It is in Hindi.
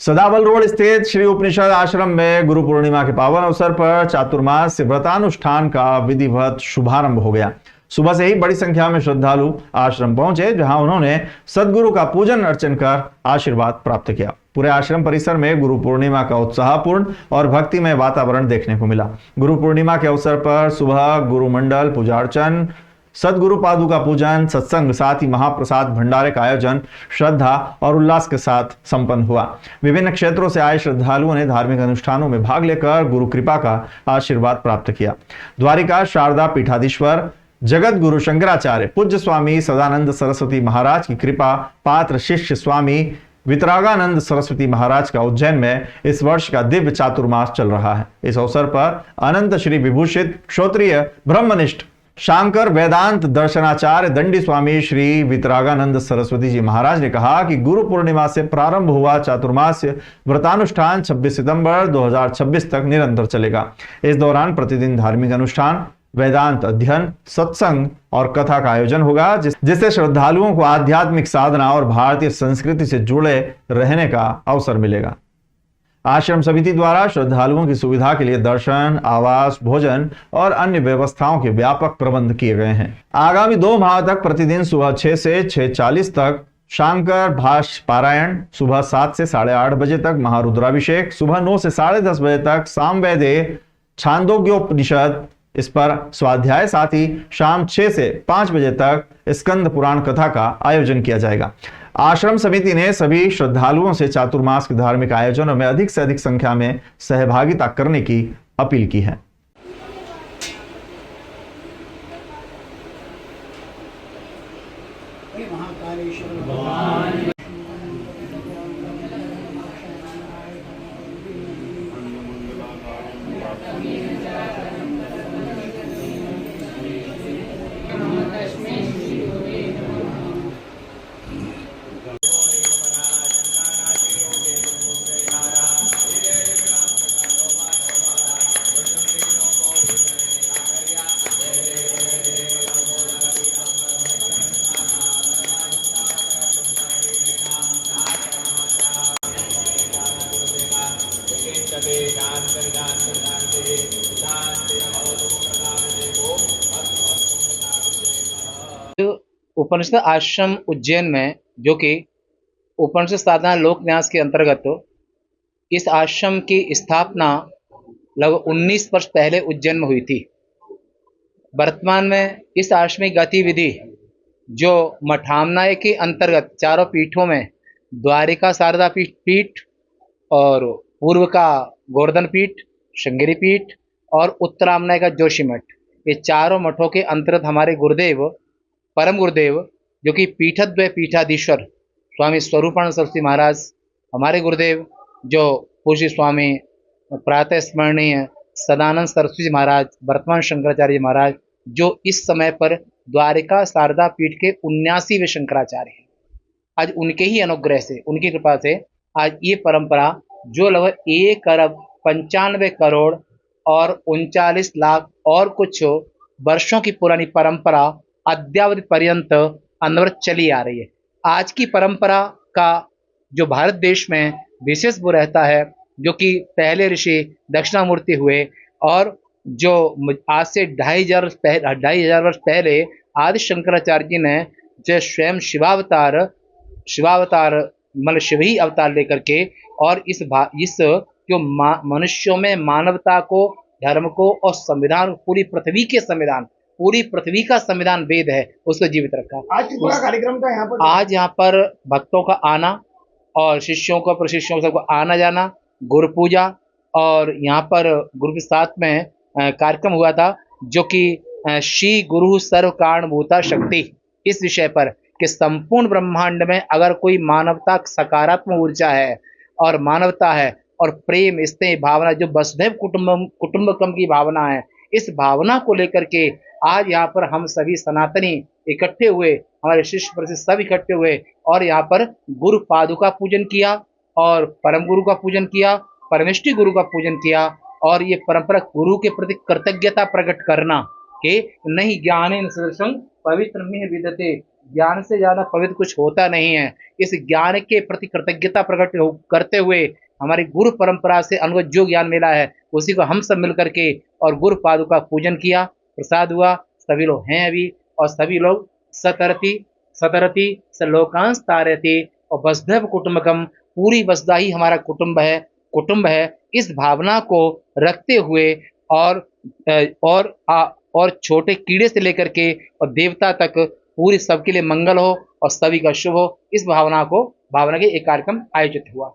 सदाबल रोड स्थित श्री उपनिषद आश्रम में गुरु पूर्णिमा के पावन अवसर पर चातुर्मास व्रतानुष्ठान का विधिवत शुभारंभ हो गया। सुबह से ही बड़ी संख्या में श्रद्धालु आश्रम पहुंचे, जहां उन्होंने सदगुरु का पूजन अर्चन कर आशीर्वाद प्राप्त किया। पूरे आश्रम परिसर में गुरु पूर्णिमा का उत्साहपूर्ण और भक्तिमय वातावरण देखने को मिला। गुरु पूर्णिमा के अवसर पर सुबह गुरु मंडल पूजा अर्चन, सदगुरु पादुका पूजन, सत्संग, साथ ही महाप्रसाद भंडारे का आयोजन श्रद्धा और उल्लास के साथ संपन्न हुआ। विभिन्न क्षेत्रों से आए श्रद्धालुओं ने धार्मिक अनुष्ठानों में भाग लेकर गुरु कृपा का आशीर्वाद प्राप्त किया। द्वारिका शारदा पीठाधीश्वर जगत गुरु शंकराचार्य पूज्य स्वामी सदानंद सरस्वती महाराज की कृपा पात्र शिष्य स्वामी वितरागानंद सरस्वती महाराज का उज्जैन में इस वर्ष का दिव्य चातुर्मास चल रहा है। इस अवसर पर अनंत श्री विभूषित क्षोत्रिय ब्रह्मनिष्ठ शांकर वेदांत दर्शनाचार्य दंडी स्वामी श्री वितरागानंद सरस्वती जी महाराज ने कहा कि गुरु पूर्णिमा से प्रारंभ हुआ चातुर्मास व्रतानुष्ठान 26 सितंबर 2026 तक निरंतर चलेगा। इस दौरान प्रतिदिन धार्मिक अनुष्ठान, वेदांत अध्ययन, सत्संग और कथा का आयोजन होगा, जिससे श्रद्धालुओं को आध्यात्मिक साधना और भारतीय संस्कृति से जुड़े रहने का अवसर मिलेगा। आश्रम समिति द्वारा श्रद्धालुओं की सुविधा के लिए दर्शन, आवास, भोजन और अन्य व्यवस्थाओं के व्यापक प्रबंध किए गए हैं। आगामी 2 माह तक प्रतिदिन सुबह 6 से 6:40 तक शांकर भाष्य पारायण, सुबह 7 से 8:30 बजे तक महारुद्राभिषेक, सुबह 9 से 10:30 बजे तक सामवेद छांदोग्योपनिषद इस पर स्वाध्याय, साथ ही शाम 6 से 5 बजे तक स्कंद पुराण कथा का आयोजन किया जाएगा। आश्रम समिति ने सभी श्रद्धालुओं से चातुर्मास के धार्मिक आयोजनों में अधिक से अधिक संख्या में सहभागिता करने की अपील की है। उपनिषद आश्रम उज्जैन में, जो कि उपनिषद साधना लोक न्यास के अंतर्गत, इस आश्रम की स्थापना लगभग 19 वर्ष पहले उज्जैन में हुई थी। वर्तमान में इस आश्रम की गतिविधि जो मठामनाय के अंतर्गत चारों पीठों में द्वारिका शारदा पीठ और पूर्व का गोवर्धन पीठ, श्रृंगेरी पीठ और उत्तरामनाय का जोशी मठ, ये चारों मठों के अंतर्गत हमारे गुरुदेव, परम गुरुदेव, जो कि पीठद्वय पीठाधीश्वर स्वामी स्वरूपानंद सरस्वती महाराज, हमारे गुरुदेव जो पूज्य स्वामी प्रातः स्मरणीय सदानंद सरस्वती महाराज, वर्तमान शंकराचार्य महाराज, जो इस समय पर द्वारिका शारदा पीठ के 79वें शंकराचार्य हैं। आज उनके ही अनुग्रह से, उनकी कृपा से आज ये परंपरा जो लगभग 1 अरब 95 करोड़ और 39 लाख और कुछ वर्षों की पुरानी परंपरा अद्यावधि पर्यंत अनवरत चली आ रही है। आज की परंपरा का जो भारत देश में विशेष वो रहता है, जो कि पहले ऋषि दक्षिणामूर्ति हुए और जो आज से 2500 वर्ष पहले आदि शंकराचार्य जी ने जो स्वयं शिवावतार मतलब शिव ही अवतार लेकर के, और इस जो मनुष्यों में मानवता को, धर्म को और संविधान, पूरी पृथ्वी का संविधान वेद है, उसको जीवित रखा। आज पूरा कार्यक्रम का यहाँ पर भक्तों का आना और शिष्यों का, प्रशिष्यों सबको आना जाना, गुरु पूजा, और यहाँ पर गुरु के साथ में कार्यक्रम हुआ था जो कि श्री गुरु सर्व कारणभूता शक्ति, इस विषय पर कि संपूर्ण ब्रह्मांड में अगर कोई मानवता सकारात्मक ऊर्जा है और मानवता है और प्रेम, स्नेह भावना, जो वसुधैव कुटुंबकम की भावना है, इस भावना को लेकर के आज यहाँ पर हम सभी सनातनी इकट्ठे हुए, हमारे शिष्य प्रशिष्य सब इकट्ठे हुए और यहाँ पर गुरु पादुका पूजन किया और परम गुरु का पूजन किया, परमेष्टि गुरु का पूजन किया, और ये परंपरा गुरु के प्रति कृतज्ञता प्रकट करना कि नहीं ज्ञानेन सदृशं पवित्र में विदते, ज्ञान से ज्यादा पवित्र कुछ होता नहीं है। इस ज्ञान के प्रति कृतज्ञता करते हुए हमारी गुरु परंपरा से अनुगत जो ज्ञान मिला है उसी को हम सब मिल करके और गुरु पादुका का पूजन किया, प्रसाद हुआ, सभी लोग हैं अभी, और सभी लोग सतरति सतरति सलोकांश तारयति और वसुधैव कुटुंबकम, पूरी वसुधा ही हमारा कुटुंब है। इस भावना को रखते हुए और और छोटे कीड़े से लेकर के और देवता तक पूरी सबके लिए मंगल हो और सभी का शुभ हो, इस भावना के एक कार्यक्रम आयोजित हुआ।